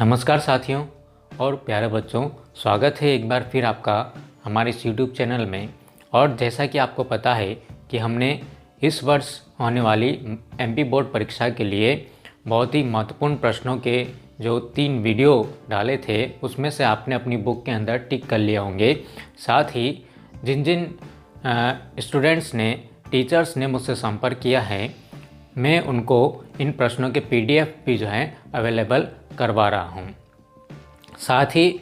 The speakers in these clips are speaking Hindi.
नमस्कार साथियों और प्यारे बच्चों, स्वागत है एक बार फिर आपका हमारे इस YouTube चैनल में। और जैसा कि आपको पता है कि हमने इस वर्ष होने वाली MP बोर्ड परीक्षा के लिए बहुत ही महत्वपूर्ण प्रश्नों के जो 3 वीडियो डाले थे उसमें से आपने अपनी बुक के अंदर टिक कर लिए होंगे। साथ ही जिन जिन स्टूडेंट्स ने, टीचर्स ने मुझसे संपर्क किया है, मैं उनको इन प्रश्नों के PDF भी जो है अवेलेबल करवा रहा हूँ। साथ ही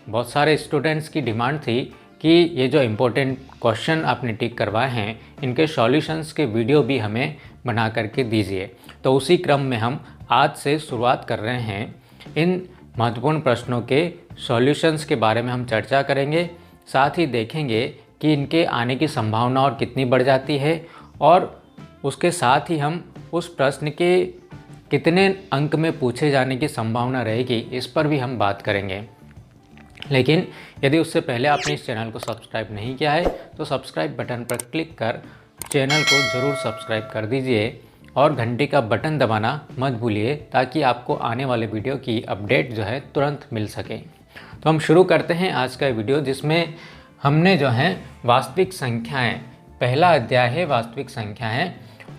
बहुत सारे स्टूडेंट्स की डिमांड थी कि ये जो इम्पोर्टेंट क्वेश्चन आपने टिक करवाए हैं इनके सॉल्यूशंस के वीडियो भी हमें बना करके दीजिए। तो उसी क्रम में हम आज से शुरुआत कर रहे हैं। इन महत्वपूर्ण प्रश्नों के सॉल्यूशंस के बारे में हम चर्चा करेंगे। साथ ही देखेंगे कि इनके आने की संभावना और कितनी बढ़ जाती है, और उसके साथ ही हम उस प्रश्न के कितने अंक में पूछे जाने की संभावना रहेगी, इस पर भी हम बात करेंगे। लेकिन यदि उससे पहले आपने इस चैनल को सब्सक्राइब नहीं किया है तो सब्सक्राइब बटन पर क्लिक कर चैनल को ज़रूर सब्सक्राइब कर दीजिए और घंटी का बटन दबाना मत भूलिए, ताकि आपको आने वाले वीडियो की अपडेट जो है तुरंत मिल सके। तो हम शुरू करते हैं आज का वीडियो, जिसमें हमने जो है वास्तविक संख्याएँ, पहला अध्याय है वास्तविक संख्याएँ,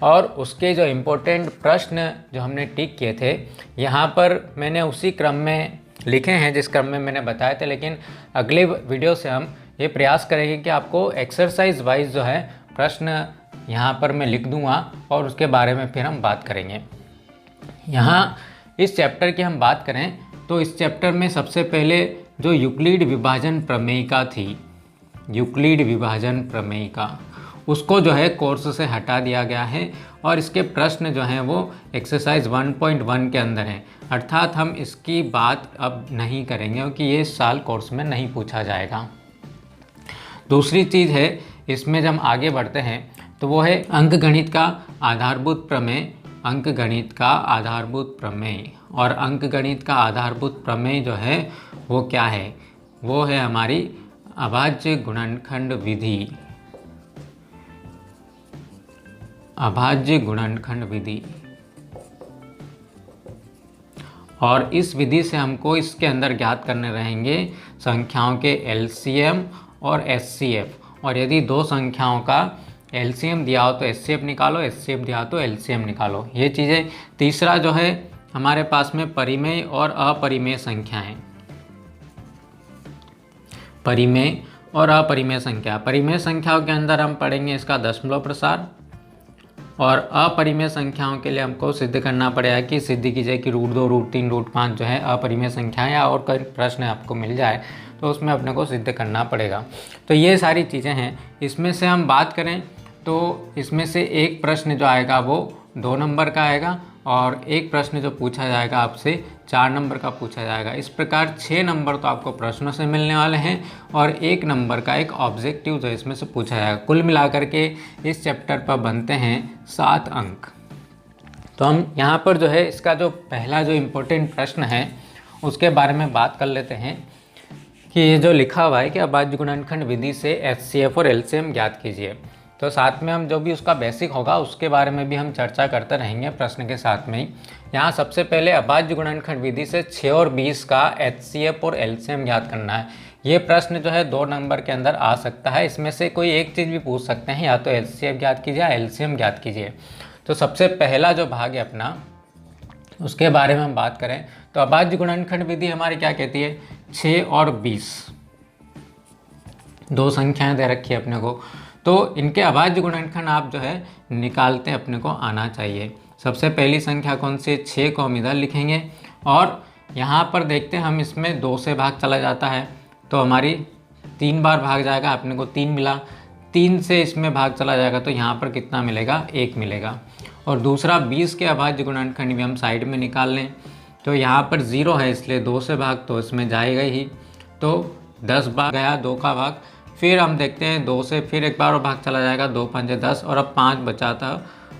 और उसके जो इम्पोर्टेंट प्रश्न जो हमने टिक किए थे यहाँ पर मैंने उसी क्रम में लिखे हैं जिस क्रम में मैंने बताए थे। लेकिन अगले वीडियो से हम ये प्रयास करेंगे कि आपको एक्सरसाइज वाइज जो है प्रश्न यहाँ पर मैं लिख दूँगा और उसके बारे में फिर हम बात करेंगे। यहाँ इस चैप्टर की हम बात करें तो इस चैप्टर में सबसे पहले जो यूक्लिड विभाजन प्रमेयिका थी, यूक्लिड विभाजन प्रमेयिका, उसको जो है कोर्स से हटा दिया गया है और इसके प्रश्न जो हैं वो एक्सरसाइज 1.1 के अंदर हैं। अर्थात हम इसकी बात अब नहीं करेंगे क्योंकि ये इस साल कोर्स में नहीं पूछा जाएगा। दूसरी चीज़ है, इसमें जब हम आगे बढ़ते हैं तो वो है अंकगणित का आधारभूत प्रमेय, अंकगणित का आधारभूत प्रमेय। और अंकगणित का आधारभूत प्रमेय जो है वो क्या है? वो है हमारी अभाज्य गुणनखंड विधि, अभाज्य गुणनखंड विधि। और इस विधि से हमको इसके अंदर ज्ञात करने रहेंगे संख्याओं के LCM और HCF। और यदि दो संख्याओं का LCM दिया हो तो HCF निकालो, HCF दिया हो तो LCM निकालो, ये चीज़ें। तीसरा जो है हमारे पास में परिमेय और अपरिमेय संख्याएं, परिमेय और अपरिमेय संख्या। परिमेय संख्याओं के अंदर हम पढ़ेंगे इसका दशमलव प्रसार, और अपरिमेय संख्याओं के लिए हमको सिद्ध करना पड़ेगा कि सिद्ध कीजिए कि √2, √3, √5 जो है अपरिमेय संख्याएं, या और कोई प्रश्न आपको मिल जाए तो उसमें अपने को सिद्ध करना पड़ेगा। तो ये सारी चीज़ें हैं। इसमें से हम बात करें तो इसमें से एक प्रश्न जो आएगा वो 2 नंबर का आएगा, और एक प्रश्न जो पूछा जाएगा आपसे 4 नंबर का पूछा जाएगा। इस प्रकार 6 नंबर तो आपको प्रश्नों से मिलने वाले हैं और 1 नंबर का एक ऑब्जेक्टिव जो इसमें से पूछा जाएगा। कुल मिलाकर के इस चैप्टर पर बनते हैं 7 अंक। तो हम यहाँ पर जो है इसका जो पहला जो इम्पोर्टेंट प्रश्न है उसके बारे में बात कर लेते हैं कि ये जो लिखा हुआ है कि अभाज्य गुणनखंड विधि से HCF और LCM ज्ञात कीजिए। तो साथ में हम जो भी उसका बेसिक होगा उसके बारे में भी हम चर्चा करते रहेंगे प्रश्न के साथ में ही। यहाँ सबसे पहले अभाज्य गुणनखंड विधि से 6 और 20 का HCF और LCM ज्ञात करना है। ये प्रश्न जो है 2 नंबर के अंदर आ सकता है। इसमें से कोई एक चीज़ भी पूछ सकते हैं, या तो HCF ज्ञात कीजिए या LCM ज्ञात कीजिए। तो सबसे पहला जो भाग है अपना, उसके बारे में हम बात करें तो अभाज्य गुणनखंड विधि हमारी क्या कहती है? 6 और 20 दो संख्याएं दे रखी है अपने को, तो इनके अभाज्य गुणनखंड आप जो है निकालते अपने को आना चाहिए। सबसे पहली संख्या कौन सी? 6 को हम इधर लिखेंगे, और यहाँ पर देखते हैं हम इसमें 2 से भाग चला जाता है तो हमारी 3 बार भाग जाएगा, अपने को 3 मिला। 3 से इसमें भाग चला जाएगा तो यहाँ पर कितना मिलेगा? 1 मिलेगा। और दूसरा 20 के अभाज्य गुणनखंड भी हम साइड में निकाल लें तो यहाँ पर 0 है, इसलिए 2 से भाग तो इसमें जाएगा ही, तो 10 बार गया 2 का भाग। फिर हम देखते हैं 2 से फिर एक बार और भाग चला जाएगा, 2 पंजे 10, और अब 5 बचा था,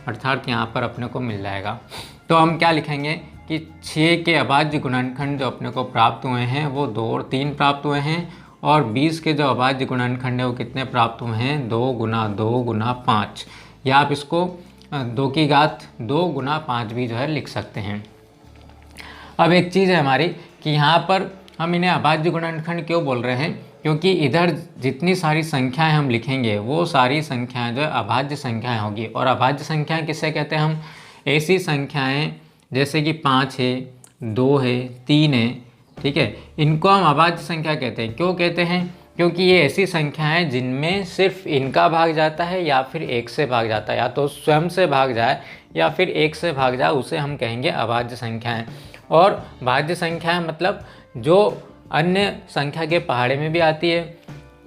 अर्थात यहाँ पर अपने को मिल जाएगा। तो हम क्या लिखेंगे कि 6 के अभाज्य गुणनखंड जो अपने को प्राप्त हुए हैं वो 2 और 3 प्राप्त हुए हैं, और 20 के जो अभाज्य गुणनखंड है वो कितने प्राप्त हुए हैं? 2 गुना 2 गुना 5, या आप इसको 2 की घात 2 गुना 5 भी जो है लिख सकते हैं। अब एक चीज़ है हमारी कि यहाँ पर हम इन्हें अभाज्य गुणनखंड क्यों बोल रहे हैं, क्योंकि इधर जितनी सारी संख्याएं हम लिखेंगे वो सारी संख्याएं जो है अभाज्य संख्याएं होगी। और अभाज्य संख्याएं किससे कहते हैं हम, ऐसी संख्याएं जैसे कि 5 है, 2 है, 3 है, ठीक है, इनको हम अभाज्य संख्या कहते हैं। क्यों कहते हैं, क्योंकि ये ऐसी संख्याएं जिनमें सिर्फ इनका भाग जाता है या फिर 1 से भाग जाता है, या तो स्वयं से भाग जाए या फिर 1 से भाग जाए, उसे हम कहेंगे अभाज्य संख्याएं। और भाज्य संख्याएं मतलब जो अन्य संख्या के पहाड़े में भी आती है,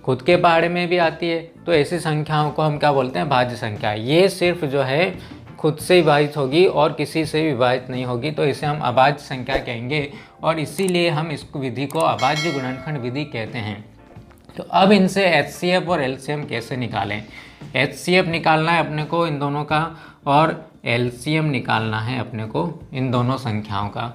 खुद के पहाड़े में भी आती है, तो ऐसी संख्याओं को हम क्या बोलते हैं, भाज्य संख्या। ये सिर्फ जो है खुद से विभाजित होगी और किसी से विभाजित नहीं होगी, तो इसे हम अभाज्य संख्या कहेंगे। और इसीलिए हम इस विधि को अभाज्य गुणनखंड विधि कहते हैं। तो अब इनसे HCF और LCM कैसे निकालें। HCF निकालना है अपने को इन दोनों का, और LCM निकालना है अपने को इन दोनों संख्याओं का।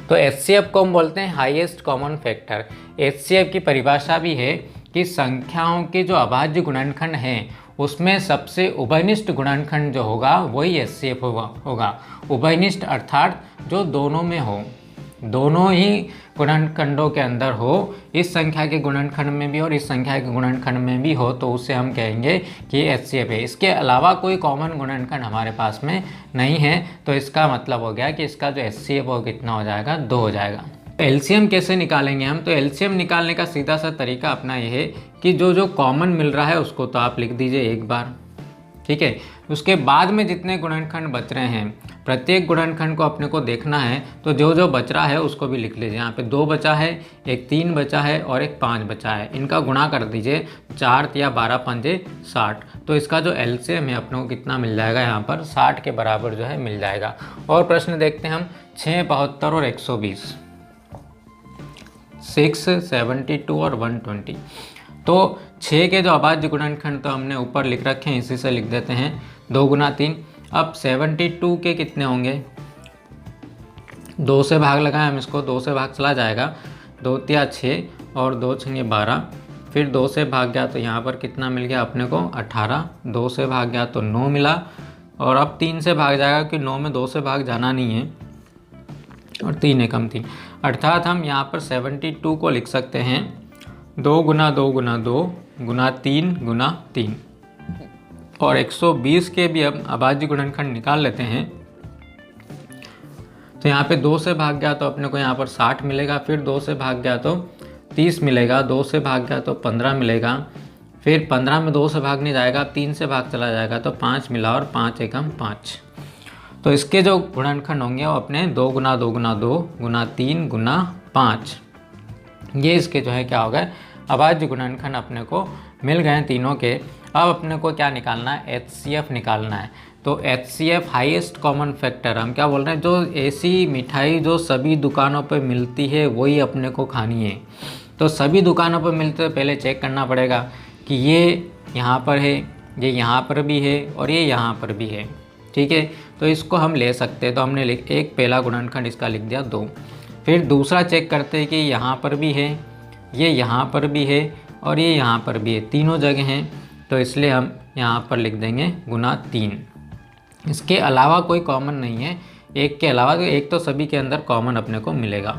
तो HCF को हम बोलते हैं हाईएस्ट कॉमन फैक्टर। HCF की परिभाषा भी है कि संख्याओं के जो अभाज्य गुणनखंड हैं उसमें सबसे उभयनिष्ठ गुणनखंड जो होगा वही HCF होगा। उभयनिष्ठ अर्थात जो दोनों में हो, दोनों ही गुणनखंडों के अंदर हो, इस संख्या के गुणनखंड में भी और इस संख्या के गुणनखंड में भी हो, तो उसे हम कहेंगे कि HCF है। इसके अलावा कोई कॉमन गुणनखंड हमारे पास में नहीं है, तो इसका मतलब हो गया कि इसका जो HCF वो कितना हो जाएगा, 2 हो जाएगा। LCM कैसे निकालेंगे हम, तो LCM निकालने का सीधा सा तरीका अपना ये है कि जो कॉमन मिल रहा है उसको तो आप लिख दीजिए एक बार, ठीक है। उसके बाद में जितने गुणनखंड बच रहे हैं, प्रत्येक गुणनखंड को अपने को देखना है, तो जो बच रहा है उसको भी लिख लीजिए। यहाँ पे 2 बचा है, एक 3 बचा है और एक 5 बचा है, इनका गुणा कर दीजिए, 4 या 12 पंजे 60। तो इसका जो LCM है अपने को कितना मिल जाएगा, यहाँ पर 60 के बराबर जो है मिल जाएगा। और प्रश्न देखते हैं हम, 6, 72 और 120, 6, 72 और 120। तो 6 के जो अभाज्य गुणनखंड तो हमने ऊपर लिख रखे हैं, इसी से लिख देते हैं, 2 गुना 3। अब 72 के कितने होंगे, 2 से भाग लगाएं हम इसको, 2 से भाग चला जाएगा, 2 तिया 6 और 2 छंगे 12, फिर 2 से भाग गया तो यहाँ पर कितना मिल गया अपने को 18, 2 से भाग गया तो 9 मिला, और अब 3 से भाग जाएगा कि 9 में 2 से भाग जाना नहीं है, और 3 एकम 3, अर्थात हम यहाँ पर 72 को लिख सकते हैं 2 गुना 2 गुना 2 गुना 3 गुना 3। और 120 के भी हम अभाज्य गुणनखंड निकाल लेते हैं। तो यहाँ पे 2 से भाग गया तो अपने को यहाँ पर 60 मिलेगा, फिर 2 से भाग गया तो 30 मिलेगा, 2 से भाग गया तो 15 मिलेगा, फिर 15 में 2 से भाग नहीं जाएगा, 3 से भाग चला जाएगा तो 5 मिला, और 5 एकम 5। तो इसके जो गुणनखंड होंगे वो अपने 2 गुना 2 गुना 2 गुना 3 गुना 5, ये इसके जो है क्या हो गए, अभाज्य गुणनखंड अपने को मिल गए तीनों के। अब अपने को क्या निकालना है, HCF निकालना है। तो HCF हाईएस्ट कॉमन फैक्टर, हम क्या बोल रहे हैं, जो ऐसी मिठाई जो सभी दुकानों पर मिलती है वही अपने को खानी है। तो सभी दुकानों पर मिलते तो पहले चेक करना पड़ेगा कि ये यहाँ पर है, ये यहाँ पर भी है और ये यहाँ पर भी है, ठीक है। तो इसको हम ले सकते हैं, तो हमने एक पहला गुणनखंड इसका लिख दिया 2। फिर दूसरा चेक करते हैं कि यहाँ पर भी है, ये यहाँ पर भी है और ये यहाँ पर भी है, तीनों जगह हैं, तो इसलिए हम यहाँ पर लिख देंगे गुना 3। इसके अलावा कोई कॉमन नहीं है, एक के अलावा, तो एक तो सभी के अंदर कॉमन अपने को मिलेगा।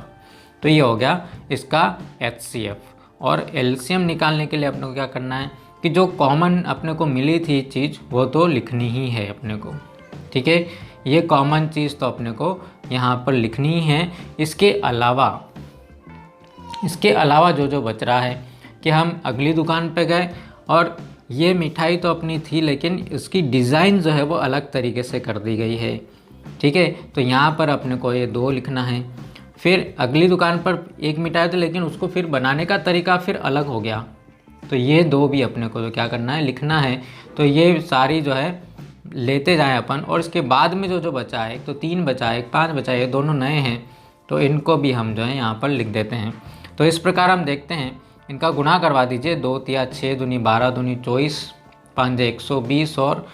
तो ये हो गया इसका HCF। और LCM निकालने के लिए अपने को क्या करना है कि जो कॉमन अपने को मिली थी चीज़ वो तो लिखनी ही है अपने को, ठीक है। ये कॉमन चीज़ तो अपने को यहाँ पर लिखनी ही है। इसके अलावा जो बच रहा है कि हम अगली दुकान पे गए और ये मिठाई तो अपनी थी लेकिन इसकी डिज़ाइन जो है वो अलग तरीके से कर दी गई है, ठीक है। तो यहाँ पर अपने को ये 2 लिखना है। फिर अगली दुकान पर एक मिठाई थी लेकिन उसको फिर बनाने का तरीका फिर अलग हो गया, तो ये 2 भी अपने को जो क्या करना है, लिखना है। तो ये सारी जो है लेते जाएं अपन, और इसके बाद में जो बचा है, एक तो 3 बचा है, एक 5 बचा है, ये दोनों नए हैं, तो इनको भी हम जो है यहाँ पर लिख देते हैं। तो इस प्रकार हम देखते हैं, इनका गुणा करवा दीजिए, 2 तिया 6 दूनी 12 दूनी 24, 5 120 और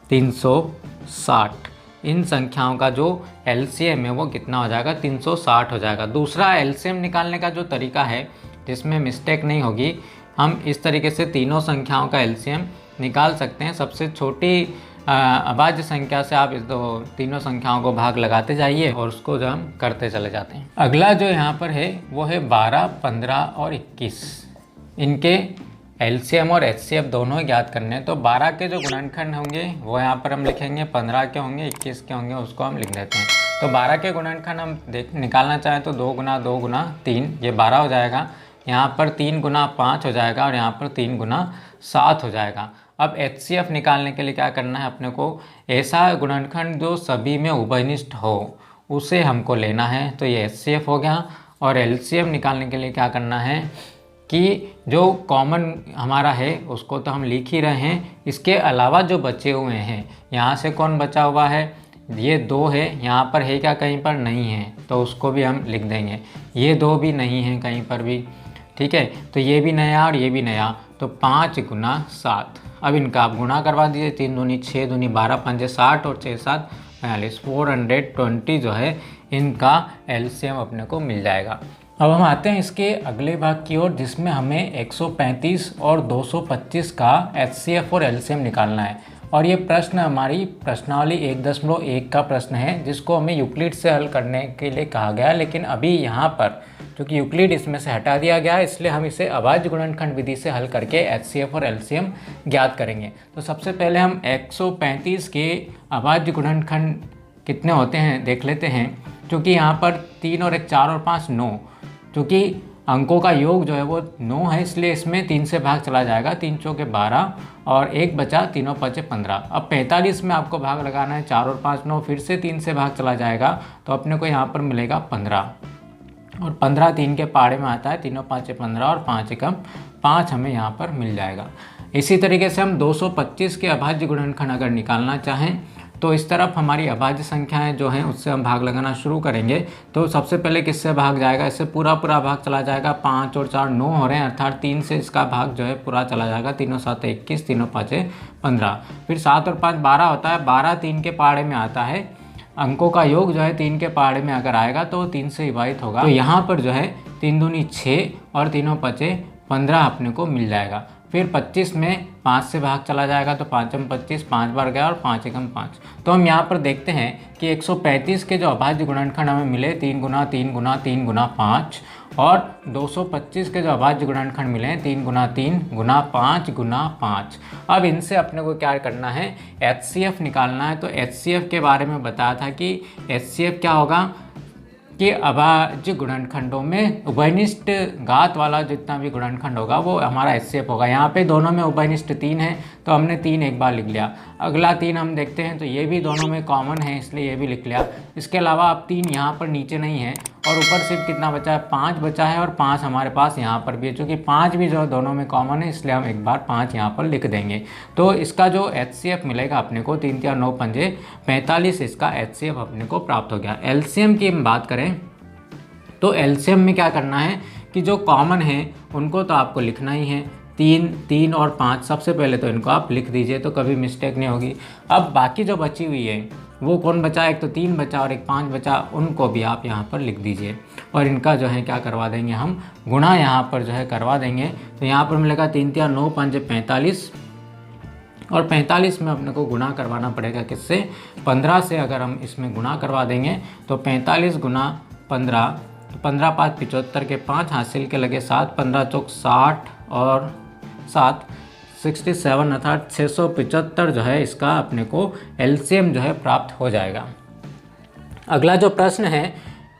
360। इन संख्याओं का जो LCM है वो कितना हो जाएगा, 360 हो जाएगा। दूसरा LCM निकालने का जो तरीका है जिसमें मिस्टेक नहीं होगी, हम इस तरीके से तीनों संख्याओं का LCM निकाल सकते हैं। सबसे छोटी अभाज्य संख्या से आप इस तीनों संख्याओं को भाग लगाते जाइए और उसको जो हम करते चले जाते हैं। अगला जो यहाँ पर है वो है 12, 15 और 21। इनके एलसीएम और एचसीएफ दोनों ही ज्ञात करने हैं। तो 12 के जो गुणनखंड होंगे वो यहाँ पर हम लिखेंगे, 15 के होंगे, 21 के होंगे, उसको हम लिख देते हैं। तो 12 के गुणनखंड हम निकालना चाहें तो 2 गुना 2 गुना 3, ये 12 हो जाएगा। यहाँ पर 3 गुना 5 हो जाएगा और यहाँ पर 3 गुना 7 हो जाएगा। अब एचसीएफ निकालने के लिए क्या करना है अपने को, ऐसा गुणनखंड जो सभी में उभयनिष्ठ हो उसे हमको लेना है। तो ये एचसीएफ हो गया। और एलसीएम निकालने के लिए क्या करना है कि जो कॉमन हमारा है उसको तो हम लिख ही रहे हैं, इसके अलावा जो बचे हुए हैं, यहाँ से कौन बचा हुआ है, ये 2 है, यहाँ पर है क्या, कहीं पर नहीं है, तो उसको भी हम लिख देंगे। ये 2 भी नहीं है कहीं पर भी, ठीक है, तो ये भी नया और ये भी नया, तो 5 गुना 7। अब इनका आप गुणा करवा दीजिए, 3 दूनी 6, दूनी 12, 5 60 और 6 7 45, 420 जो है इनका एलसीएम अपने को मिल जाएगा। अब हम आते हैं इसके अगले भाग की ओर, जिसमें हमें 135 और 225 का एचसीएफ और एलसीएम निकालना है। और ये प्रश्न हमारी प्रश्नावली 1.1 का प्रश्न है, जिसको हमें यूक्लिड से हल करने के लिए कहा गया है। लेकिन अभी यहाँ पर क्योंकि यूक्लिड इसमें से हटा दिया गया है, इसलिए हम इसे अभाज्य गुणनखंड विधि से हल करके एचसीएफ और एलसीएम ज्ञात करेंगे। तो सबसे पहले हम 135 के अभाज्य गुणनखंड कितने होते हैं देख लेते हैं। क्योंकि यहाँ पर 3 और 1 4 और 5 9, क्योंकि अंकों का योग जो है वो 9 है, इसलिए इसमें 3 से भाग चला जाएगा। 3 चौके 12 और 1 बचा, 3 5 15। अब 45 में आपको भाग लगाना है, 4 और 5 9, फिर से 3 से भाग चला जाएगा, तो अपने को यहाँ पर मिलेगा 15। और 15 3 के पाड़े में आता है, 3 5 15 और 5 एकम 5 हमें यहाँ पर मिल जाएगा। इसी तरीके से हम 225 के अभाज्य गुणनखंड अगर निकालना चाहें तो इस तरफ हमारी अभाज्य संख्याएं जो हैं उससे हम भाग लगाना शुरू करेंगे। तो सबसे पहले किससे भाग जाएगा, इससे पूरा भाग चला जाएगा। 5 और 4 9 हो रहे हैं, अर्थात 3 से इसका भाग जो है पूरा चला जाएगा। 3 7 21, 3 5 15। फिर 7 और 5 12 होता है, 12 3 के पाड़े में आता है। अंकों का योग जो है 3 के पाड़े में अगर आएगा तो 3 से विभाजित होगा। तो यहाँ पर जो है 3 दूनी 6 और 3 5 15 अपने को मिल जाएगा। फिर 25 में 5 से भाग चला जाएगा, तो 5 25, 5 बार गया और 5 एकम 5। तो हम यहाँ पर देखते हैं कि 135 के जो अभाज्य गुणनखंड हमें मिले 3 गुना 3 गुना 3 गुना 5, और 225 के जो अभाज्य गुणनखंड मिले हैं 3 गुना 3 गुना 5 गुना 5। अब इनसे अपने को क्या करना है, एचसीएफ निकालना है। तो एचसीएफ के बारे में बताया था कि एचसीएफ क्या होगा कि अभाज्य गुणनखंडों में उभयनिष्ठ घात वाला जितना भी गुणनखंड होगा वो हमारा एचसीएफ होगा। यहाँ पे दोनों में उभयनिष्ठ 3 है, तो हमने 3 एक बार लिख लिया। अगला 3 हम देखते हैं, तो ये भी दोनों में कॉमन है, इसलिए ये भी लिख लिया। इसके अलावा अब 3 यहाँ पर नीचे नहीं है, और ऊपर सिर्फ कितना बचा है, 5 बचा है, और 5 हमारे पास यहाँ पर भी है। चूँकि 5 भी जो है दोनों में कॉमन है, इसलिए हम एक बार 5 यहाँ पर लिख देंगे। तो इसका जो एचसीएफ मिलेगा अपने को 3 3 9 5 45, इसका एचसीएफ अपने को प्राप्त हो गया। एलसीएम की हम बात करें तो एलसीएम में क्या करना है कि जो कॉमन है उनको तो आपको लिखना ही है। 3 3 और 5 सबसे पहले तो इनको आप लिख दीजिए, तो कभी मिस्टेक नहीं होगी। अब बाकी जो बची हुई है वो कौन बचा, एक तो 3 बचा और एक 5 बचा, उनको भी आप यहाँ पर लिख दीजिए। और इनका जो है क्या करवा देंगे, हम गुणा यहाँ पर जो है करवा देंगे। तो यहाँ पर मिलेगा 3 3 9 5 45, और 45 में अपने को गुणा करवाना पड़ेगा किससे, 15 से। अगर हम इसमें गुणा करवा देंगे तो 45 गुना 15, तो 15 5 75 के 5 हासिल के लगे 7, 15 चौक 60 और 7 67, अर्थात 675 जो है इसका अपने को एलसीएम जो है प्राप्त हो जाएगा। अगला जो प्रश्न है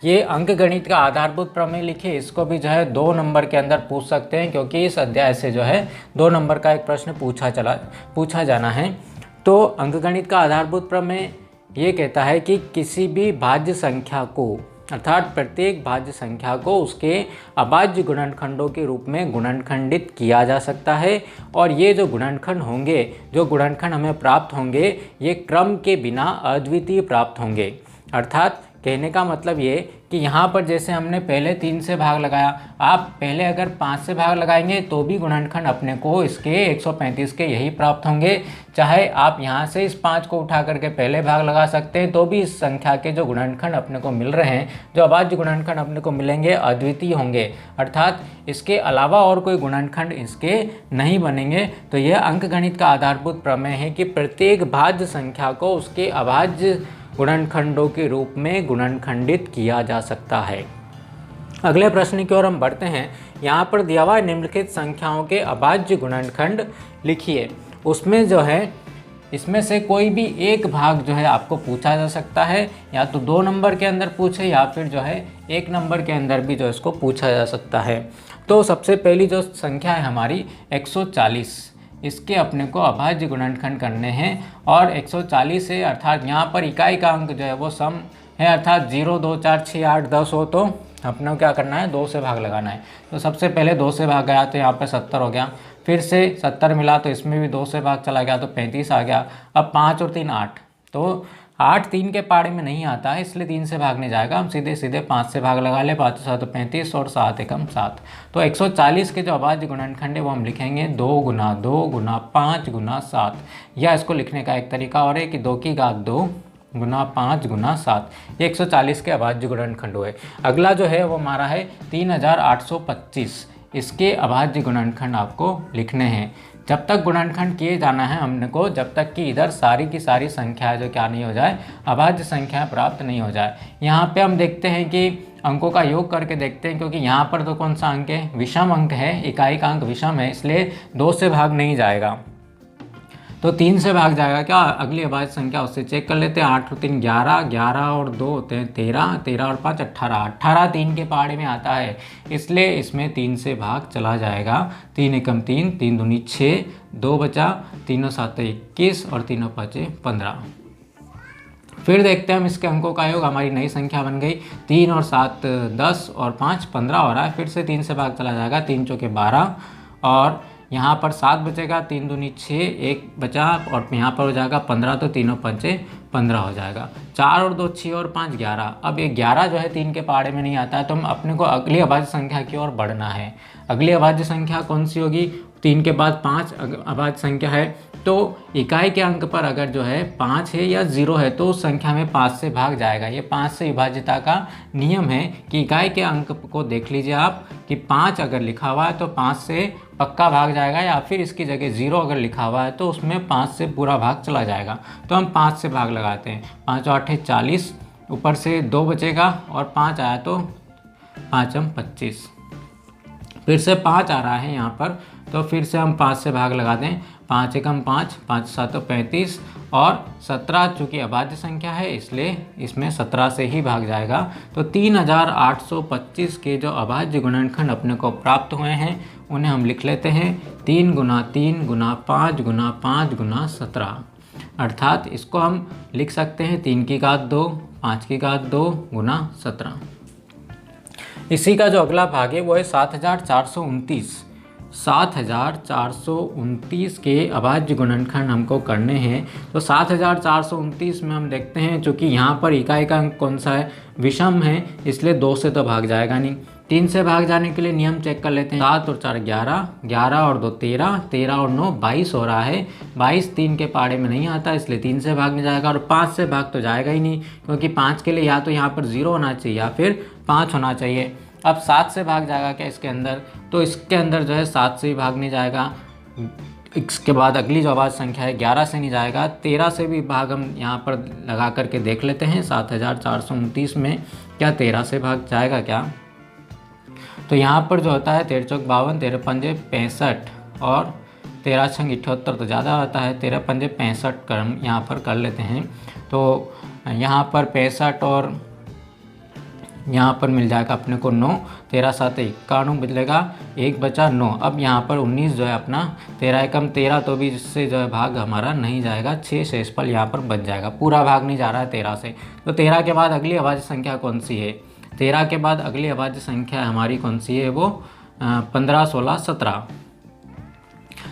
ये अंकगणित का आधारभूत प्रमेय लिखिए। इसको भी जो है 2 नंबर के अंदर पूछ सकते हैं, क्योंकि इस अध्याय से जो है 2 नंबर का एक प्रश्न पूछा जाना है। तो अंकगणित का आधारभूत प्रमेय ये कहता है कि किसी भी भाज्य संख्या को, अर्थात प्रत्येक भाज्य संख्या को उसके अभाज्य गुणनखंडों के रूप में गुणनखंडित किया जा सकता है। और ये जो गुणनखंड होंगे, जो गुणनखंड हमें प्राप्त होंगे, ये क्रम के बिना अद्वितीय प्राप्त होंगे। अर्थात कहने का मतलब ये कि यहाँ पर जैसे हमने पहले 3 से भाग लगाया, आप पहले अगर 5 से भाग लगाएंगे तो भी गुणनखंड अपने को इसके 135 के यही प्राप्त होंगे। चाहे आप यहाँ से इस 5 को उठा करके पहले भाग लगा सकते हैं तो भी इस संख्या के जो गुणनखंड अपने को मिल रहे हैं, जो अभाज्य गुणनखंड अपने को मिलेंगे, अद्वितीय होंगे, अर्थात इसके अलावा और कोई गुणनखंड इसके नहीं बनेंगे। तो यह अंकगणित का आधारभूत प्रमेय है कि प्रत्येक भाज्य संख्या को उसके अभाज्य गुणनखंडों के रूप में गुणनखंडित किया जा सकता है। अगले प्रश्न की ओर हम बढ़ते हैं। यहाँ पर दिया हुआ निम्नलिखित संख्याओं के अभाज्य गुणनखंड लिखिए। उसमें जो है इसमें से कोई भी एक भाग जो है आपको पूछा जा सकता है, या तो 2 नंबर के अंदर पूछे या फिर जो है 1 नंबर के अंदर भी जो इसको पूछा जा सकता है। तो सबसे पहली जो संख्या है हमारी 140, इसके अपने को अभाज्य गुणनखंड करने हैं। और 140 है, अर्थात यहाँ पर इकाई का अंक जो है वो सम है, अर्थात 0, 2, 4, 6, 8, 10 हो तो अपने को क्या करना है, 2 से भाग लगाना है। तो सबसे पहले 2 से भाग गया तो यहाँ पे 70 हो गया, फिर से 70 मिला तो इसमें भी 2 से भाग चला गया तो 35 आ गया। अब 5 और 3 8, तो 8 3 के पाड़े में नहीं आता है, इसलिए 3 से भाग नहीं जाएगा, हम सीधे सीधे 5 से भाग लगा ले। 5 7 35 और 7 एकम 7। तो 140 के जो अभाज्य गुणनखंड है वो हम लिखेंगे 2 गुना 2 गुना 5 गुना 7, या इसको लिखने का एक तरीका और है कि 2 की घात 2 गुना 5 गुना 7, ये 140 के अभाज्य गुणनखंड हुए। अगला जो है वो हमारा है 3825, इसके अभाज्य गुणनखंड आपको लिखने हैं। जब तक गुणनखंड किए जाना है हमने को, जब तक कि इधर सारी की सारी संख्या जो क्या नहीं हो जाए, अभाज्य संख्या प्राप्त नहीं हो जाए। यहाँ पे हम देखते हैं कि अंकों का योग करके देखते हैं, क्योंकि यहाँ पर तो कौन सा अंक है, विषम अंक है, इकाई का अंक विषम है, इसलिए 2 से भाग नहीं जाएगा, तो 3 से भाग जाएगा। क्या अगली अभाज्य संख्या उससे चेक कर लेते हैं। 8 और 3 11, 11 और 2 होते हैं 13, 13 और 5 18, 18 3 के पहाड़े में आता है, इसलिए इसमें 3 से भाग चला जाएगा। 3 एकम 3, 3 दूनी 6, 2 बचा, 3 और 7 21 और 3 और 5 15। फिर देखते हैं हम इसके अंकों का योग, हमारी नई संख्या बन गई। 3 और 7 10 और 5 15 हो रहा है, फिर से 3 से भाग चला जाएगा। 3 चौके 12 और यहाँ पर 7 बचेगा, 3 दूनी 6, 1 बचा और यहाँ पर हो जाएगा 15, तो 3 और 5 15 हो जाएगा। 4 और 2 6 और 5 11। अब ये 11 जो है 3 के पहाड़े में नहीं आता है, तो हम अपने को अगली अभाज्य संख्या की ओर बढ़ना है। अगली अभाज्य संख्या कौन सी होगी, 3 के बाद 5 अभाज्य संख्या है, तो इकाई के अंक पर अगर जो है 5 है या 0 है तो उस संख्या में 5 से भाग जाएगा। ये 5 से विभाज्यता का नियम है कि इकाई के अंक को देख लीजिए आप कि 5 अगर लिखा हुआ है तो 5 से पक्का भाग जाएगा, या फिर इसकी जगह 0 अगर लिखा हुआ है तो उसमें 5 से पूरा भाग चला जाएगा। तो हम 5 से भाग लगाते हैं। 5 8 40, ऊपर से 2 बचेगा और 5 आया तो 5 25, फिर से 5 आ रहा है यहाँ पर, तो फिर से हम 5 से भाग लगा दें। 5 एकम 5, 5 7 35 और 17 चूँकि अभाज्य संख्या है इसलिए इसमें 17 से ही भाग जाएगा। तो 3825 के जो अभाज्य गुणनखंड अपने को प्राप्त हुए हैं उन्हें हम लिख लेते हैं 3 गुना 3 गुना 5 गुना 5 गुना 17, अर्थात इसको हम लिख सकते हैं 3 की घात 2 5 की घात 2 गुना 17। इसी का जो अगला भाग है वो है 7429। 7429 के अभाज्य गुणनखंड हमको करने हैं। तो 7429 में हम देखते हैं, चूँकि यहाँ पर इकाई का अंक कौन सा है, विषम है, इसलिए 2 से तो भाग जाएगा नहीं। 3 से भाग जाने के लिए नियम चेक कर लेते हैं। 7 और 4 11, 11 और 2 13, 13 और 9 22 हो रहा है। 22 3 के पहाड़े में नहीं आता, इसलिए 3 से भाग नहीं जाएगा, और 5 से भाग तो जाएगा ही नहीं, क्योंकि 5 के लिए या तो यहाँ पर 0 होना चाहिए या फिर 5 होना चाहिए। अब 7 से भाग जाएगा क्या इसके अंदर, तो इसके अंदर जो है 7 से भी भाग नहीं जाएगा। इसके बाद अगली जो अभाज्य संख्या है 11 से नहीं जाएगा। 13 से भी भाग हम यहाँ पर लगा करके देख लेते हैं। 7429 में क्या 13 से भाग जाएगा क्या, तो यहाँ पर जो होता है 13 चौक 52, 13 पंजे 65 और 13 छंग 78, तो ज़्यादा होता है। 13 पंजे 65 कर हम यहाँ पर कर लेते हैं। तो यहाँ पर 65 और यहाँ पर मिल जाएगा अपने को 9, 13 7 91 बदलेगा, 1 बचा 9। अब यहाँ पर 19 जो है अपना 13 एकम 13, तो भी इससे जो है भाग हमारा नहीं जाएगा। 6 शेषफल यहाँ पर बच जाएगा, पूरा भाग नहीं जा रहा है 13 से। तो 13 के बाद अगली अभाज्य संख्या कौन सी है, 13 के बाद अगली अभाज्य संख्या हमारी कौन सी है, वो 15 16 17।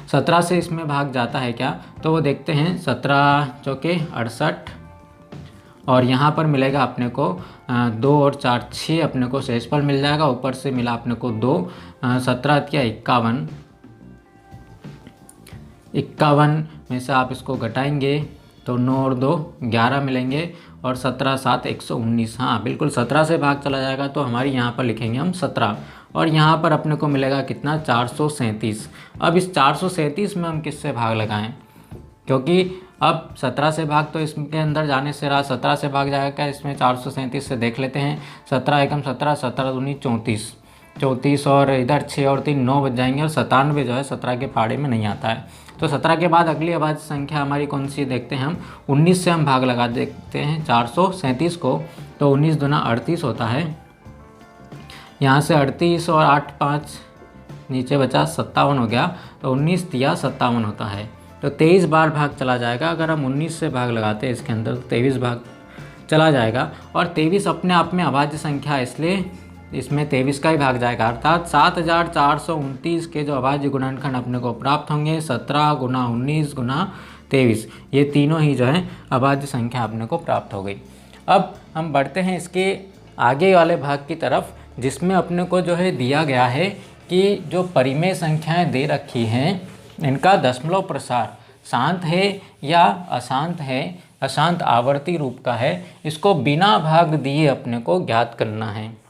17 से इसमें भाग जाता है क्या, तो वो देखते हैं। 17 चौके 68 और यहाँ पर मिलेगा अपने को 2 और 4 6 अपने को शेषफल मिल जाएगा। ऊपर से मिला अपने को 2, 17 क्या 51, 51 में से आप इसको घटाएंगे तो 9 और 2 11 मिलेंगे और 17 7 119। हाँ बिल्कुल 17 से भाग चला जाएगा तो हमारी यहाँ पर लिखेंगे हम 17 और यहाँ पर अपने को मिलेगा कितना 437। अब इस 437 में हम किससे भाग लगाएं, क्योंकि अब 17 से भाग तो इसके अंदर जाने से रहा, 17 से भाग जाएगा इसमें 437 से देख लेते हैं। 17 एकम 17, 17 दूनी 34, 34 और इधर 6 और 3 9 बच जाएंगे और 97 जो है 17 के पाड़े में नहीं आता है। तो 17 के बाद अगली अभाज्य संख्या हमारी कौन सी देखते हैं हम, 19 से हम भाग लगा देखते हैं 437 को। तो 19 दूना 38 होता है, यहाँ से 38 और 8 5 नीचे बचा 57 हो गया, तो 19 दिया 57 होता है। तो 23 बार भाग चला जाएगा। अगर हम 19 से भाग लगाते हैं इसके अंदर तो 23 भाग चला जाएगा और 23 अपने आप में अभाज्य संख्या है, इसलिए इसमें 23 का ही भाग जाएगा। अर्थात 7429 के जो अभाज्य गुणनखंड अपने को प्राप्त होंगे 17 गुना 19 गुना 23, ये तीनों ही जो है अभाज्य संख्या अपने को प्राप्त हो गई। अब हम बढ़ते हैं इसके आगे वाले भाग की तरफ, जिसमें अपने को जो है दिया गया है कि जो परिमेय संख्याएं दे रखी हैं इनका दशमलव प्रसार शांत है या अशांत है, अशांत आवर्ती रूप का है, इसको बिना भाग दिए अपने को ज्ञात करना है।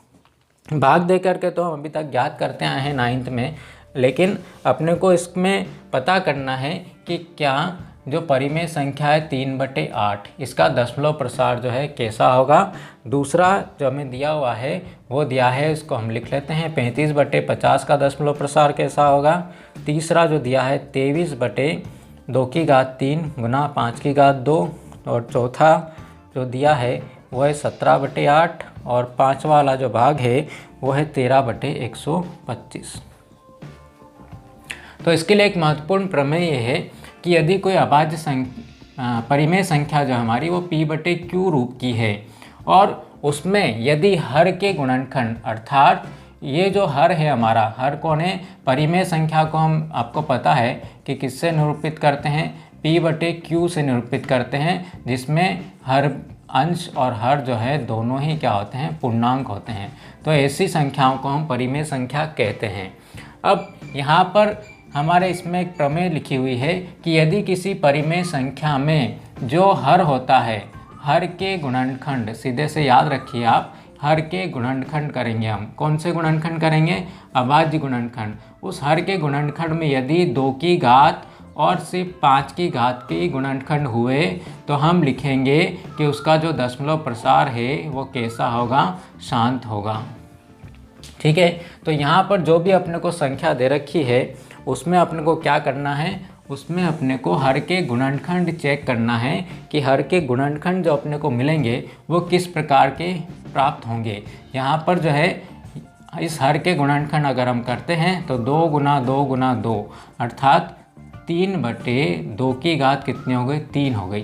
भाग दे करके तो हम अभी तक ज्ञात करते आए हैं 9th में, लेकिन अपने को इसमें पता करना है कि क्या जो परिमेय संख्या है 3/8 इसका दशमलव प्रसार जो है कैसा होगा। दूसरा जो हमें दिया हुआ है वो दिया है, इसको हम लिख लेते हैं 35/50 का दशमलव प्रसार कैसा होगा। तीसरा जो दिया है 23/2 गुना 5/2 और चौथा जो दिया है वो है 17/8 और पाँचवा वाला जो भाग है वो है 13/125। तो इसके लिए एक महत्वपूर्ण प्रमेय ये है कि यदि कोई अभाज्य परिमेय संख्या जो हमारी वो p/q रूप की है और उसमें यदि हर के गुणनखंड, अर्थात ये जो हर है हमारा, हर कौन है, परिमेय संख्या को हम आपको पता है कि किससे निरूपित करते हैं, p/q से निरूपित करते हैं, जिसमें हर अंश और हर जो है दोनों ही क्या होते हैं, पूर्णांक होते हैं। तो ऐसी संख्याओं को हम परिमेय संख्या कहते हैं। अब यहाँ पर हमारे इसमें एक प्रमेय लिखी हुई है कि यदि किसी परिमेय संख्या में जो हर होता है, हर के गुणनखंड, सीधे से याद रखिए आप, हर के गुणनखंड करेंगे हम। कौन से गुणनखंड करेंगे, अभाज्य गुणनखंड। उस हर के गुणनखंड में यदि 2 की घात और सिर्फ 5 की घात के गुणनखंड हुए तो हम लिखेंगे कि उसका जो दशमलव प्रसार है वो कैसा होगा, शांत होगा। ठीक है, तो यहाँ पर जो भी अपने को संख्या दे रखी है उसमें अपने को क्या करना है, उसमें अपने को हर के गुणनखंड चेक करना है कि हर के गुणनखंड जो अपने को मिलेंगे वो किस प्रकार के प्राप्त होंगे। यहाँ पर जो है इस हर के गुणनखंड अगर हम करते हैं तो 2 गुना 2 गुना 2 अर्थात 3/2 की घात कितनी हो गई, 3 हो गई।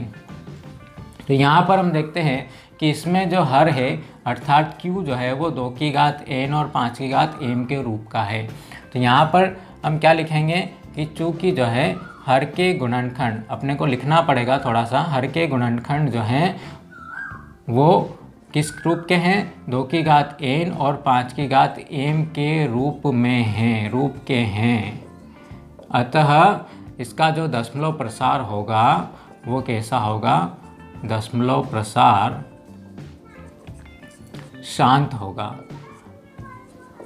तो यहाँ पर हम देखते हैं कि इसमें जो हर है अर्थात q जो है वो 2 की घात n और 5 की घात m के रूप का है। तो यहाँ पर हम क्या लिखेंगे कि चूँकि जो है हर के गुणनखंड अपने को लिखना पड़ेगा थोड़ा सा, हर के गुणनखंड जो हैं वो किस रूप के हैं, 2 की घात n और 5 की घात m के रूप में हैं, रूप के हैं। अतः इसका जो दशमलव प्रसार होगा वो कैसा होगा, दशमलव प्रसार शांत होगा।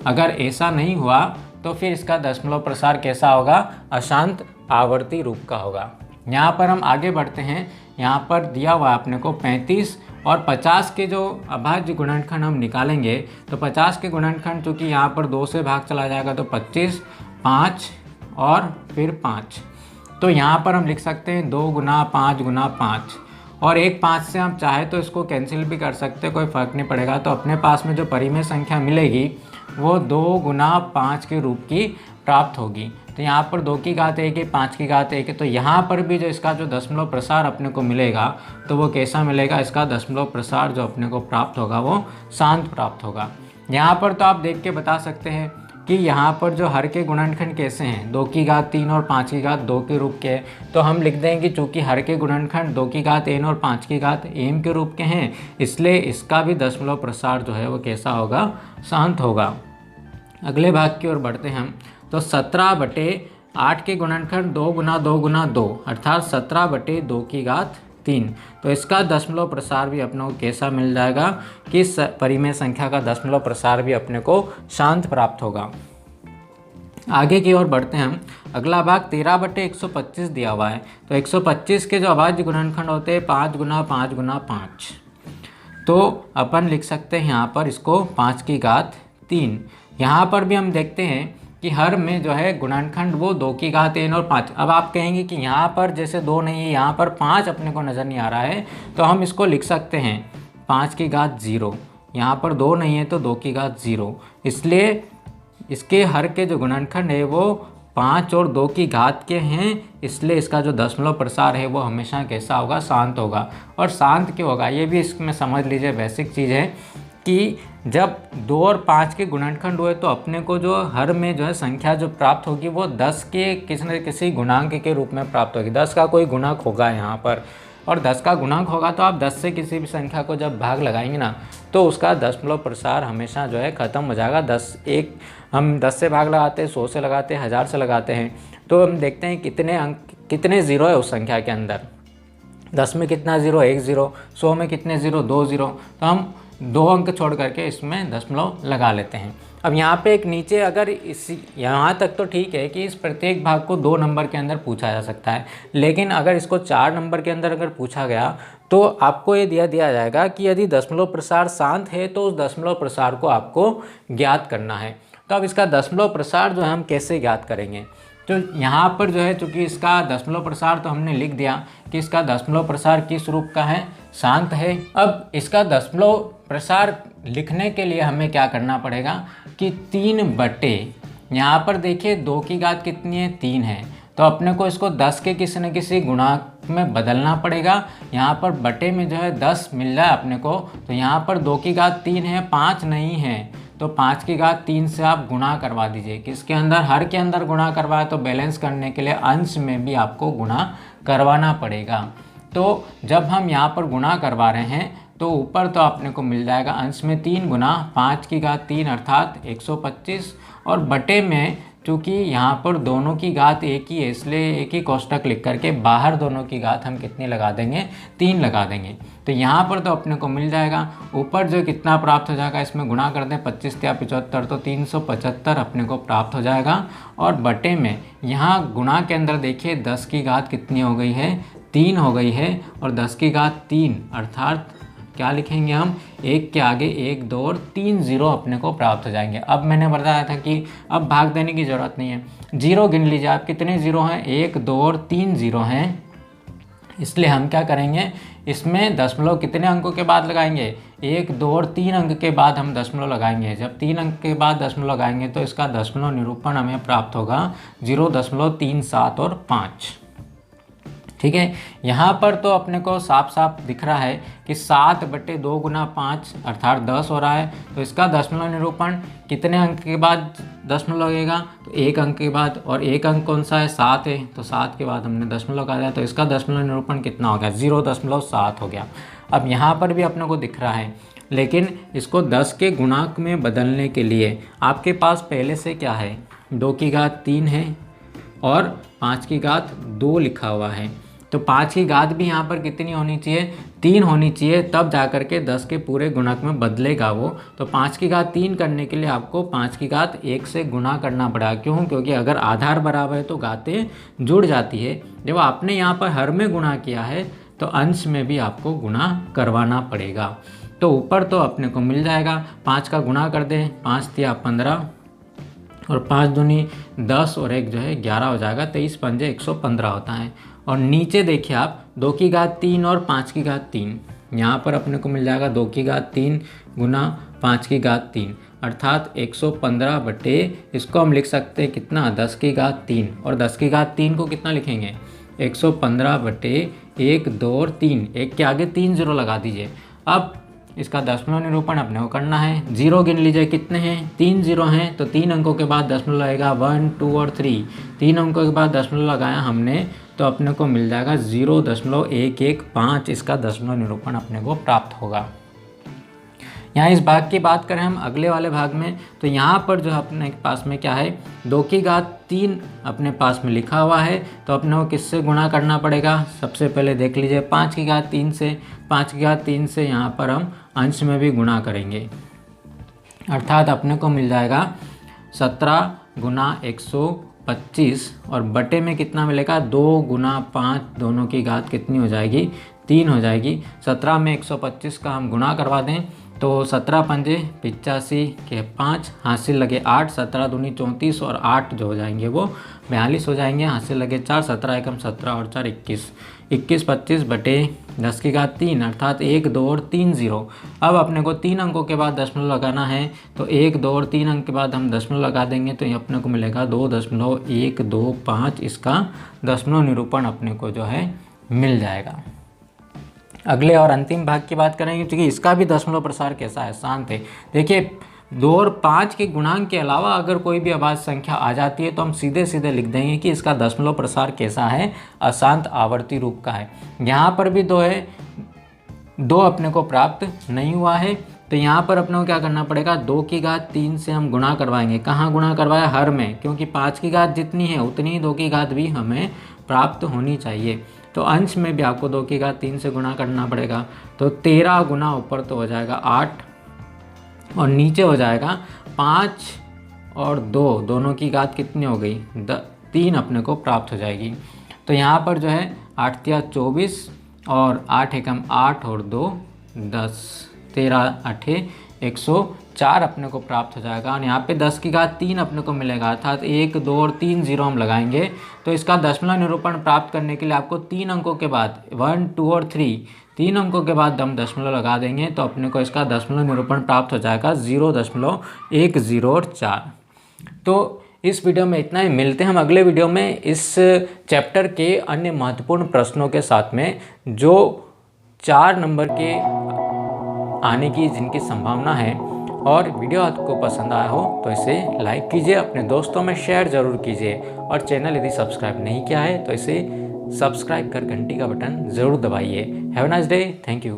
अगर ऐसा नहीं हुआ तो फिर इसका दशमलव प्रसार कैसा होगा, अशांत आवर्ती रूप का होगा। यहाँ पर हम आगे बढ़ते हैं। यहाँ पर दिया हुआ अपने को 35 और 50 के जो अभाज्य गुणनखंड हम निकालेंगे तो 50 के गुणनखंड चूँकि यहाँ पर 2 से भाग चला जाएगा तो 25, 5 और फिर 5। तो यहाँ पर हम लिख सकते हैं 2 गुना 5 गुना 5 और एक 5 से हम चाहे तो इसको कैंसिल भी कर सकते हैं, कोई फ़र्क नहीं पड़ेगा। तो अपने पास में जो परिमेय संख्या मिलेगी वो 2 गुना 5 के रूप की प्राप्त होगी। तो यहाँ पर 2 की घात 1 है, 5 की घात 1 है, तो यहाँ पर भी जो इसका जो दशमलव प्रसार अपने को मिलेगा तो वो कैसा मिलेगा, इसका दशमलव प्रसार जो अपने को प्राप्त होगा वो शांत प्राप्त होगा। यहाँ पर तो आप देख के बता सकते हैं कि यहाँ पर जो हर के गुणनखंड कैसे हैं, 2 की घात 3 और 5 की घात 2 के रूप के हैं, तो हम लिख देंगे कि चूँकि हर के गुणनखंड 2 की घात n और 5 की घात m के रूप के हैं, इसलिए इसका भी दशमलव प्रसार जो है वो कैसा होगा, शांत होगा। अगले भाग की ओर बढ़ते हैं हम। तो 17/8 के गुणनखंड 2 गुना 2 गुना 2 अर्थात 17/2 की घात 3। तो इसका दशमलव प्रसार भी अपने को कैसा मिल जाएगा कि परिमेय संख्या का दशमलव प्रसार भी अपने को शांत प्राप्त होगा। आगे की ओर बढ़ते हैं हम। अगला भाग 13/125 दिया हुआ है। तो 125 के जो अभाज्य गुणनखंड होते हैं 5 गुना 5 गुना 5, तो अपन लिख सकते हैं यहाँ पर इसको 5 की घात 3। यहाँ पर भी हम देखते हैं कि हर में जो है गुणनखंड वो 2 की घात n और 5। अब आप कहेंगे कि यहाँ पर जैसे 2 नहीं है, यहाँ पर 5 अपने को नज़र नहीं आ रहा है, तो हम इसको लिख सकते हैं 5 की घात 0। यहाँ पर 2 नहीं है तो 2 की घात 0, इसलिए इसके हर के जो गुणनखंड है वो 5 और 2 की घात के हैं, इसलिए इसका जो दशमलव प्रसार है वो हमेशा कैसा होगा, शांत होगा। और शांत क्यों होगा ये भी इसमें समझ लीजिए, बेसिक चीज़ है कि जब 2 और 5 के गुणनखंड हुए तो अपने को जो हर में जो है संख्या जो प्राप्त होगी वो 10 के किसी न किसी गुणांक के रूप में प्राप्त होगी। 10 का कोई गुणक होगा यहाँ पर, और 10 का गुणक होगा तो आप 10 से किसी भी संख्या को जब भाग लगाएंगे ना तो उसका दशमलव प्रसार हमेशा जो है ख़त्म हो जाएगा। हम 10 से भाग लगाते हैं, 100 से लगाते हैं, 1000 से लगाते हैं, तो हम देखते हैं कितने अंक कितने ज़ीरो है उस संख्या के अंदर। 10 में कितना ज़ीरो, 1 ज़ीरो, 100 में कितने ज़ीरो, 2 ज़ीरो, तो हम 2 अंक छोड़ करके इसमें दशमलव लगा लेते हैं। अब यहाँ पे एक नीचे अगर यहाँ तक तो ठीक है कि इस प्रत्येक भाग को 2 नंबर के अंदर पूछा जा सकता है, लेकिन अगर इसको 4 नंबर के अंदर अगर पूछा गया तो आपको ये दिया जाएगा कि यदि दशमलव प्रसार शांत है तो उस दशमलव प्रसार को आपको ज्ञात करना है। तो अब इसका दशमलव प्रसार जो है हम कैसे ज्ञात करेंगे, तो यहाँ पर जो है चूँकि इसका दशमलव प्रसार तो हमने लिख दिया कि इसका दशमलव प्रसार किस रूप का है, शांत है। अब इसका दशमलव प्रसार लिखने के लिए हमें क्या करना पड़ेगा कि 3 यहाँ पर देखिए 2 की घात कितनी है, 3 है, तो अपने को इसको 10 के किसी न किसी गुणांक में बदलना पड़ेगा। यहाँ पर बटे में जो है 10 मिल रहा है अपने को, तो यहाँ पर 2 की घात 3 है, 5 नहीं है, तो 5 की घात 3 से आप गुणा करवा दीजिए। किसके अंदर, हर के अंदर गुणा करवाए, तो बैलेंस करने के लिए अंश में भी आपको गुणा करवाना पड़ेगा। तो जब हम यहाँ पर गुणा करवा रहे हैं तो ऊपर तो आपने को मिल जाएगा अंश में 3 गुना 5 की घात 3 अर्थात 125, और बटे में चूँकि यहाँ पर दोनों की घात एक ही है इसलिए एक ही कोष्टक लिख करके बाहर दोनों की घात हम कितनी लगा देंगे, 3 लगा देंगे। तो यहाँ पर तो अपने को मिल जाएगा, ऊपर जो कितना प्राप्त हो जाएगा इसमें गुणा कर दें, 25 या 75, तो 375 अपने को प्राप्त हो जाएगा। और बटे में यहाँ गुणा के अंदर देखिए 10 की घात कितनी हो गई है, 3 हो गई है, और 10 की घात 3 अर्थात क्या लिखेंगे हम, 1 के आगे 1 2 और 3 ज़ीरो अपने को प्राप्त हो जाएंगे। अब मैंने बताया था कि अब भाग देने की ज़रूरत नहीं है, जीरो गिन लीजिए आप कितने ज़ीरो हैं, 1 2 और 3 ज़ीरो हैं, इसलिए हम क्या करेंगे इसमें दशमलव कितने अंकों के बाद लगाएंगे, 1 2 और 3 अंक के बाद हम दशमलव लगाएंगे। जब 3 अंक के बाद दशमलव लगाएंगे तो इसका दशमलव निरूपण हमें प्राप्त होगा 0.37 और 5। ठीक है, यहाँ पर तो अपने को साफ साफ दिख रहा है कि 7/2 गुना 5 अर्थात 10 हो रहा है। तो इसका दशमलव निरूपण कितने अंक के बाद दशमलव लगेगा, तो 1 अंक के बाद, और 1 अंक कौन सा है, 7 है, तो 7 के बाद हमने दशमलव लगा दिया, तो इसका दशमलव निरूपण कितना हो गया, 0.7 हो गया। अब यहाँ पर भी अपने को दिख रहा है, लेकिन इसको 10 के गुणांक में बदलने के लिए आपके पास पहले से क्या है, 2 की घात 3 है और 5 की घात 2 लिखा हुआ है। तो 5 की घात भी यहाँ पर कितनी होनी चाहिए, 3 होनी चाहिए, तब जाकर के 10 के पूरे गुणक में बदलेगा वो। तो 5 की घात 3 करने के लिए आपको 5 की घात 1 से गुणा करना पड़ा। क्यों, क्योंकि अगर आधार बराबर है तो घातें जुड़ जाती है। जब आपने यहाँ पर हर में गुणा किया है तो अंश में भी आपको गुणा करवाना पड़ेगा। तो ऊपर तो अपने को मिल जाएगा, 5 का गुणा कर दें, 5 तिया 15 और 5 दूनी 10 और 1 जो है 11 हो जाएगा, 23 पंजे 115 होता है। और नीचे देखिए आप 2 की घात 3 और 5 की घात 3, यहाँ पर अपने को मिल जाएगा 2 की घात 3 गुना 5 की घात 3 अर्थात 115 बटे, इसको हम लिख सकते हैं कितना, 10 की घात 3, और 10 की घात 3 को कितना लिखेंगे, 115 बटे 1 2 और 3, 1 के आगे 3 ज़ीरो लगा दीजिए। अब इसका दशमलव निरूपण अपने को करना है। 0 गिन लीजिए कितने हैं, 3 0 हैं, तो 3 अंकों के बाद दशमलव लगेगा 1 2 और 3। 3 अंकों के बाद दशमलव लगाया हमने तो अपने को मिल जाएगा 0.115। इसका दशमलव निरूपण अपने को प्राप्त होगा। यहाँ इस भाग की बात करें हम अगले वाले भाग में, तो यहाँ पर जो अपने पास में क्या है, 2 की घात 3 अपने पास में लिखा हुआ है, तो अपने को किससे गुणा करना पड़ेगा। सबसे पहले देख लीजिए 5 की घात 3 से, 5 की घात 3 से यहाँ पर हम अंश में भी गुणा करेंगे, अर्थात अपने को मिल जाएगा 17 गुना 125 और बटे में कितना मिलेगा, 2 गुना 5, दोनों की घात कितनी हो जाएगी, 3 हो जाएगी। 17 में 125 का हम गुणा करवा दें तो 17 पंजे 85 के 5, हासिल लगे 8, 17 दूनी 34 और 8 जो हो जाएंगे वो 42 हो जाएंगे, हासिल लगे 4, 17 एकम 17 और 4 21, 21 25 बटे 10 की घात 3 अर्थात 1 2 और 3 0। अब अपने को 3 अंकों के बाद दशमलव लगाना है, तो 1 2 और 3 अंक के बाद हम दशमलव लगा देंगे तो ये अपने को मिलेगा 2.125। इसका दशमलव निरूपण अपने को जो है मिल जाएगा। अगले और अंतिम भाग की बात करेंगे, क्योंकि इसका भी दशमलव प्रसार कैसा है, शांत है। देखिए 2 और 5 के गुणांक के अलावा अगर कोई भी अभाज्य संख्या आ जाती है तो हम सीधे सीधे लिख देंगे कि इसका दशमलव प्रसार कैसा है, अशांत आवर्ती रूप का है। यहाँ पर भी 2 है, 2 अपने को प्राप्त नहीं हुआ है, तो यहाँ पर अपने को क्या करना पड़ेगा, 2 की घात 3 से हम गुणा करवाएंगे। कहाँ गुणा करवाया, हर में, क्योंकि 5 की घात जितनी है उतनी ही 2 की घात भी हमें प्राप्त होनी चाहिए। तो अंश में भी आपको 2 की घात 3 से गुणा करना पड़ेगा, तो 13 गुना ऊपर तो हो जाएगा 8 और नीचे हो जाएगा 5 और 2, दोनों की घात कितनी हो गई, 3 अपने को प्राप्त हो जाएगी। तो यहाँ पर जो है 8 तिया 24 और 8 एकम 8 और 2 10, 13 8 104 अपने को प्राप्त हो जाएगा। और यहाँ पे 10 की घात 3 अपने को मिलेगा, अर्थात 1 2 और 3 0 हम लगाएंगे। तो इसका दशमलव निरूपण प्राप्त करने के लिए आपको 3 अंकों के बाद 1 2 और 3 अंकों के बाद हम दशमलव लगा देंगे तो अपने को इसका दशमलव निरूपण प्राप्त हो जाएगा 0.104। तो इस वीडियो में इतना ही, मिलते हैं हम अगले वीडियो में इस चैप्टर के अन्य महत्वपूर्ण प्रश्नों के साथ में, जो 4 नंबर के आने की जिनकी संभावना है। और वीडियो आपको पसंद आया हो तो इसे लाइक कीजिए, अपने दोस्तों में शेयर ज़रूर कीजिए, और चैनल यदि सब्सक्राइब नहीं किया है तो इसे सब्सक्राइब कर घंटी का बटन ज़रूर दबाइए। Have a nice day, thank you.